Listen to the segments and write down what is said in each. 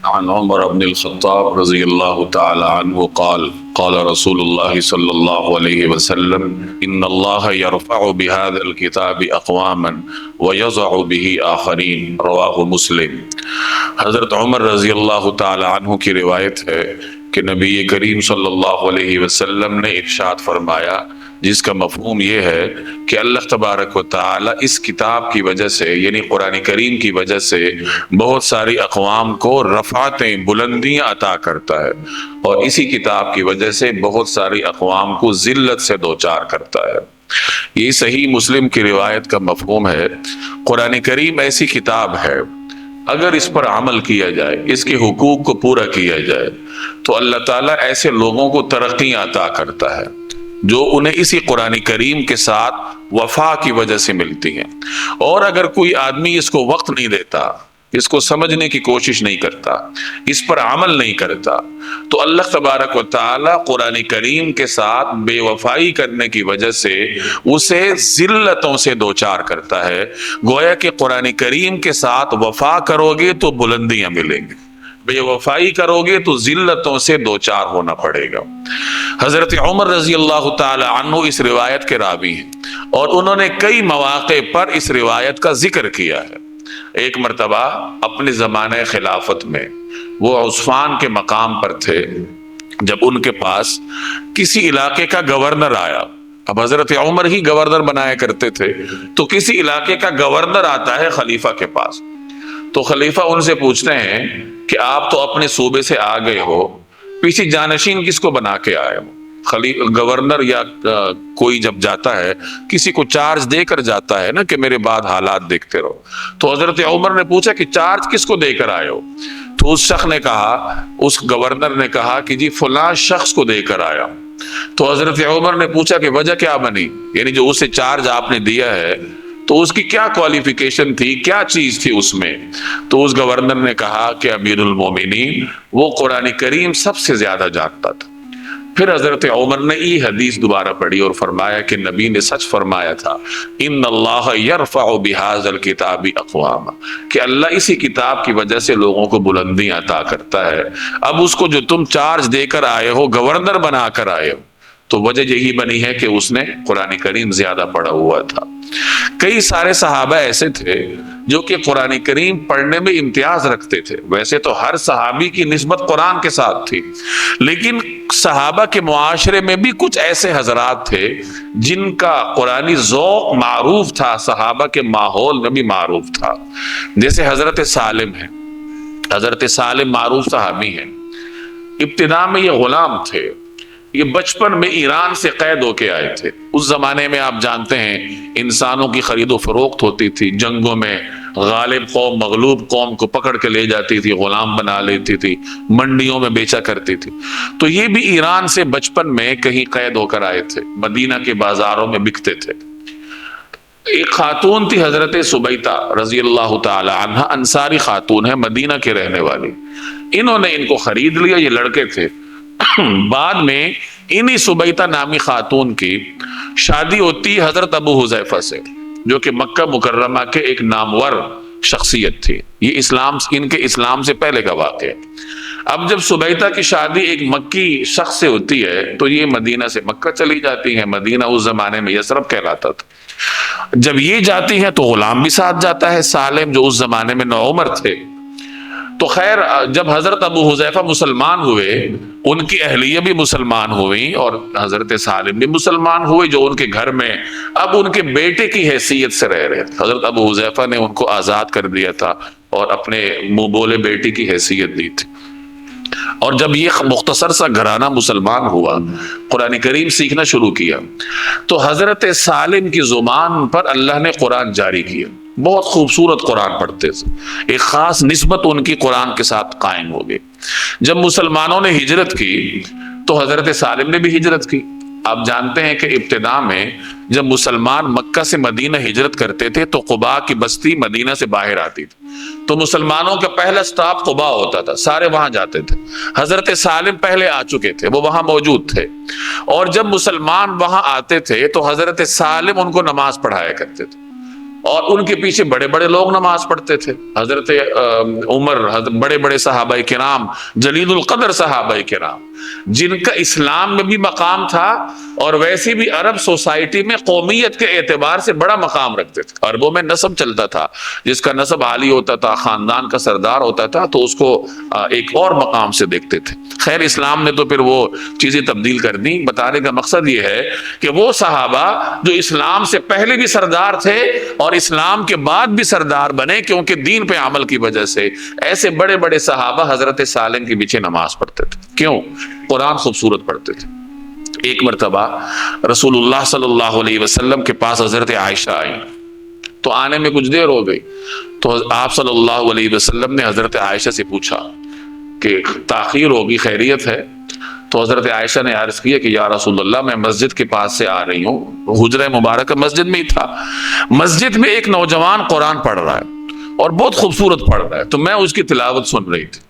عن عمر بن الخطاب رضي الله تعالى عنه قال قال رسول الله صلى الله عليه وسلم إن الله يرفع بهذا الكتاب أقواما ويضع به آخرين رواه مسلم۔ حضرت عمر رضی اللہ تعالی عنہ کی روایت ہے کہ نبی کریم صلی اللہ علیہ وسلم نے ارشاد فرمایا، جس کا مفہوم یہ ہے کہ اللہ تبارک و تعالی اس کتاب کی وجہ سے، یعنی قرآن کریم کی وجہ سے بہت ساری اقوام کو رفعتیں، بلندیاں عطا کرتا ہے، اور اسی کتاب کی وجہ سے بہت ساری اقوام کو ذلت سے دوچار کرتا ہے۔ یہ صحیح مسلم کی روایت کا مفہوم ہے۔ قرآن کریم ایسی کتاب ہے، اگر اس پر عمل کیا جائے، اس کے حقوق کو پورا کیا جائے، تو اللہ تعالیٰ ایسے لوگوں کو ترقیاں عطا کرتا ہے جو انہیں اسی قرآن کریم کے ساتھ وفا کی وجہ سے ملتی ہیں۔ اور اگر کوئی آدمی اس کو وقت نہیں دیتا، اس کو سمجھنے کی کوشش نہیں کرتا، اس پر عمل نہیں کرتا، تو اللہ تبارک و تعالی قرآن کریم کے ساتھ بے وفائی کرنے کی وجہ سے اسے ذلتوں سے دوچار کرتا ہے۔ گویا کہ قرآن کریم کے ساتھ وفا کرو گے تو بلندیاں ملیں گی، بے وفائی کرو گے تو ذلتوں سے دوچار ہونا پڑے گا۔ حضرت عمر رضی اللہ تعالی عنہ اس روایت کے راوی ہیں، اور انہوں نے کئی مواقع پر اس روایت کا ذکر کیا ہے۔ ایک مرتبہ اپنے زمانہ خلافت میں وہ عثمان کے مقام پر تھے، جب ان کے پاس کسی علاقے کا گورنر آیا۔ اب حضرت عمر ہی گورنر بنایا کرتے تھے، تو کسی علاقے کا گورنر آتا ہے خلیفہ کے پاس، تو خلیفہ ان سے پوچھتے ہیں کہ آپ تو اپنے صوبے سے آ گئے ہو، پیچھے جانشین کس کو بنا کے آئے ہو؟ گورنر یا کوئی جب جاتا ہے کسی کو چارج دے کر جاتا ہے نا کہ میرے بعد حالات دیکھتے رہو۔ تو حضرت عمر نے پوچھا کہ چارج کس کو دے کر آئے ہو؟ تو اس شخص نے کہا، اس گورنر نے کہا کہ جی فلاں شخص کو دے کر آیا۔ تو حضرت عمر نے پوچھا کہ وجہ کیا بنی، یعنی جو اسے چارج آپ نے دیا ہے تو اس کی کیا کوالیفیکیشن تھی، کیا چیز تھی اس میں؟ تو اس گورنر نے کہا کہ امیر المومنین وہ قرآن کریم سب سے زیادہ جانتا تھا۔ پھر حضرت عمر نے یہ حدیث دوبارہ پڑھی اور فرمایا کہ نبی نے سچ فرمایا تھا، ان اللہ یرفع بہذا الکتاب اقواما، کہ اللہ اسی کتاب کی وجہ سے لوگوں کو بلندی عطا کرتا ہے۔ اب اس کو جو تم چارج دے کر آئے ہو، گورنر بنا کر آئے ہو، تو وجہ یہی بنی ہے کہ اس نے قرآن کریم زیادہ پڑھا ہوا تھا۔ کئی سارے صحابہ ایسے تھے جو کہ قرآن کریم پڑھنے میں امتیاز رکھتے تھے۔ ویسے تو ہر صحابی کی نسبت قرآن کے ساتھ تھی، لیکن صحابہ کے معاشرے میں بھی کچھ ایسے حضرات تھے جن کا قرآنی ذوق معروف تھا، صحابہ کے ماحول میں بھی معروف تھا۔ جیسے حضرت سالم ہیں، حضرت سالم معروف صحابی ہیں۔ ابتدا میں یہ غلام تھے، یہ بچپن میں ایران سے قید ہو کے آئے تھے۔ اس زمانے میں آپ جانتے ہیں انسانوں کی خرید و فروخت ہوتی تھی، جنگوں میں غالب قوم مغلوب قوم کو پکڑ کے لے جاتی تھی، غلام بنا لیتی تھی، منڈیوں میں بیچا کرتی تھی۔ تو یہ بھی ایران سے بچپن میں کہیں قید ہو کر آئے تھے، مدینہ کے بازاروں میں بکتے تھے۔ ایک خاتون تھی حضرت سبیتہ رضی اللہ تعالی عنہ، انصاری خاتون ہے، مدینہ کے رہنے والی۔ انہوں نے ان کو خرید لیا، یہ لڑکے تھے۔ بعد میں انہی سبیتہ نامی خاتون کی شادی ہوتی حضرت ابو حذیفہ سے، جو کہ مکہ مکرمہ کے ایک نامور شخصیت تھی۔ یہ ان کے اسلام سے پہلے کا واقعہ ہے۔ اب جب سبیتہ کی شادی ایک مکی شخص سے ہوتی ہے تو یہ مدینہ سے مکہ چلی جاتی ہیں۔ مدینہ اس زمانے میں یثرب کہلاتا تھا۔ جب یہ جاتی ہیں تو غلام بھی ساتھ جاتا ہے، سالم، جو اس زمانے میں نوعمر تھے۔ تو خیر، جب حضرت ابو حذیفہ مسلمان ہوئے، ان کی اہلیہ بھی مسلمان ہوئی اور حضرت سالم بھی مسلمان ہوئے، جو ان کے گھر میں اب ان کے بیٹے کی حیثیت سے رہ رہے تھے۔ حضرت ابو حذیفہ نے ان کو آزاد کر دیا تھا اور اپنے منہ بولے بیٹی کی حیثیت دی تھی۔ اور جب یہ مختصر سا گھرانہ مسلمان ہوا، قرآن کریم سیکھنا شروع کیا، تو حضرت سالم کی زبان پر اللہ نے قرآن جاری کیا۔ بہت خوبصورت قرآن پڑھتے تھے، ایک خاص نسبت ان کی قرآن کے ساتھ قائم ہو گئی۔ جب مسلمانوں نے ہجرت کی تو حضرت سالم نے بھی ہجرت کی۔ آپ جانتے ہیں کہ ابتدا میں جب مسلمان مکہ سے مدینہ ہجرت کرتے تھے تو قباء کی بستی مدینہ سے باہر آتی تھی، تو مسلمانوں کا پہلا سٹاپ قباء ہوتا تھا، سارے وہاں جاتے تھے۔ حضرت سالم پہلے آ چکے تھے، وہ وہاں موجود تھے، اور جب مسلمان وہاں آتے تھے تو حضرت سالم ان کو نماز پڑھایا کرتے تھے، اور ان کے پیچھے بڑے بڑے لوگ نماز پڑھتے تھے، حضرت عمر، بڑے بڑے صحابہ کرام، جلیل القدر صحابہ کرام، جن کا اسلام میں بھی مقام تھا اور ویسے بھی عرب سوسائٹی میں قومیت کے اعتبار سے بڑا مقام رکھتے تھے۔ عربوں میں نسب چلتا تھا، جس کا نسب عالی ہوتا تھا، خاندان کا سردار ہوتا تھا، تو اس کو ایک اور مقام سے دیکھتے تھے۔ خیر اسلام نے تو پھر وہ چیزیں تبدیل کر دی۔ بتانے کا مقصد یہ ہے کہ وہ صحابہ جو اسلام سے پہلے بھی سردار تھے اور اسلام کے بعد بھی سردار بنے کیونکہ دین پہ عمل کی وجہ سے، ایسے بڑے بڑے صحابہ حضرت سالم کے پیچھے نماز پڑھتے تھے۔ کیوں؟ قرآن خوبصورت پڑھتے تھے۔ ایک مرتبہ رسول اللہ صلی اللہ علیہ وسلم کے پاس حضرت عائشہ آئی، تو آنے میں کچھ دیر ہو گئی، تو آپ صلی اللہ علیہ وسلم نے حضرت عائشہ سے پوچھا کہ تاخیر ہوگی، خیریت ہے؟ تو حضرت عائشہ نے عرض کیا کہ یا رسول اللہ، میں مسجد کے پاس سے آ رہی ہوں، حجرہ مبارکہ مسجد میں ہی تھا، مسجد میں ایک نوجوان قرآن پڑھ رہا ہے اور بہت خوبصورت پڑھ رہا ہے، تو میں اس کی تلاوت سن رہی تھی۔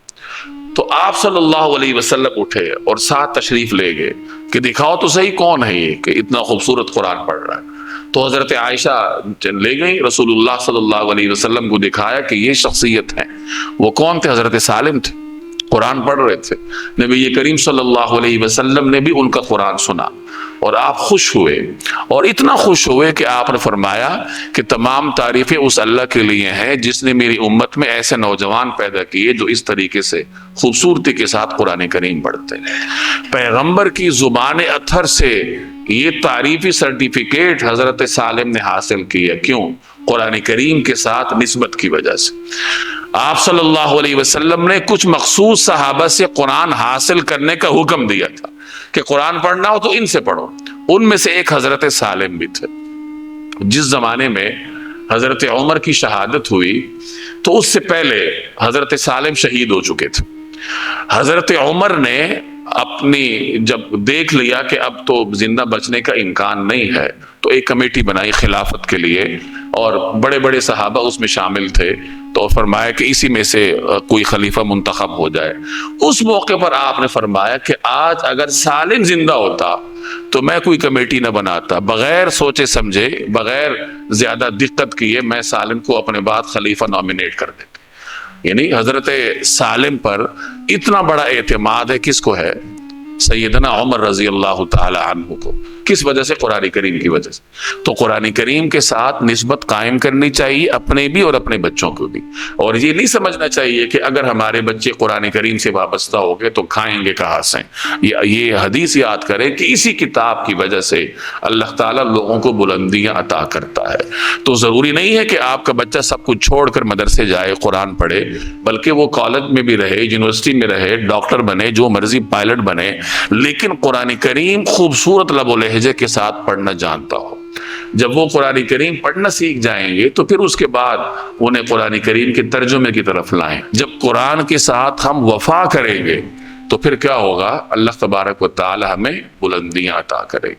تو آپ صلی اللہ علیہ وسلم اٹھے اور ساتھ تشریف لے گئے کہ دکھاؤ تو صحیح کون ہے یہ کہ اتنا خوبصورت قرآن پڑھ رہا ہے۔ تو حضرت عائشہ لے گئی، رسول اللہ صلی اللہ علیہ وسلم کو دکھایا کہ یہ شخصیت ہے۔ وہ کون تھے؟ حضرت سالم تھے، قرآن پڑھ رہے تھے۔ نبی کریم صلی اللہ علیہ وسلم نے بھی ان کا قرآن سنا اور آپ خوش ہوئے، اور اتنا خوش ہوئے کہ آپ نے فرمایا کہ تمام تعریفیں اس اللہ کے لیے ہیں جس نے میری امت میں ایسے نوجوان پیدا کیے جو اس طریقے سے خوبصورتی کے ساتھ قرآن کریم پڑھتے ہیں۔ پیغمبر کی زبان اطہر سے یہ تعریفی سرٹیفکیٹ حضرت سالم نے حاصل کیا۔ کیوں؟ قرآن کریم کے ساتھ نسبت کی وجہ سے۔ آپ صلی اللہ علیہ وسلم نے کچھ مخصوص صحابہ سے قرآن حاصل کرنے کا حکم دیا تھا کہ قرآن پڑھنا ہو تو ان سے پڑھو۔ ان میں سے ایک حضرت سالم بھی تھے۔ جس زمانے میں حضرت عمر کی شہادت ہوئی تو اس سے پہلے حضرت سالم شہید ہو چکے تھے۔ حضرت عمر نے اپنی جب دیکھ لیا کہ اب تو زندہ بچنے کا امکان نہیں ہے تو ایک کمیٹی بنائی خلافت کے لیے، اور بڑے بڑے صحابہ اس میں شامل تھے، تو فرمایا کہ اسی میں سے کوئی خلیفہ منتخب ہو جائے۔ اس موقع پر آپ نے فرمایا کہ آج اگر سالم زندہ ہوتا تو میں کوئی کمیٹی نہ بناتا، بغیر سوچے سمجھے، بغیر زیادہ دقت کیے میں سالم کو اپنے بعد خلیفہ نامینیٹ کر دیتا۔ یعنی حضرت سالم پر اتنا بڑا اعتماد ہے، کس کو ہے؟ سیدنا عمر رضی اللہ تعالی عنہ کو۔ کس وجہ سے؟ قرآن کریم کی وجہ سے۔ تو قرآن کریم کے ساتھ نسبت قائم کرنی چاہیے، اپنے بھی اور اپنے بچوں کو بھی، اور یہ نہیں سمجھنا چاہیے کہ اگر ہمارے بچے قرآن کریم سے وابستہ ہو گئے تو کھائیں گے کہاں سے۔ یہ حدیث یاد کریں کہ اسی کتاب کی وجہ سے اللہ تعالیٰ لوگوں کو بلندیاں عطا کرتا ہے۔ تو ضروری نہیں ہے کہ آپ کا بچہ سب کچھ چھوڑ کر مدرسے جائے، قرآن پڑھے، بلکہ وہ کالج میں بھی رہے، یونیورسٹی میں رہے، ڈاکٹر بنے، جو مرضی پائلٹ بنے، لیکن قرآن کریم خوبصورت لب و لہجے کے ساتھ پڑھنا جانتا ہو۔ جب وہ قرآن کریم پڑھنا سیکھ جائیں گے تو پھر اس کے بعد انہیں قرآن کریم کے ترجمے کی طرف لائیں۔ جب قرآن کے ساتھ ہم وفا کریں گے تو پھر کیا ہوگا؟ اللہ تبارک و تعالی ہمیں بلندیاں عطا کرے۔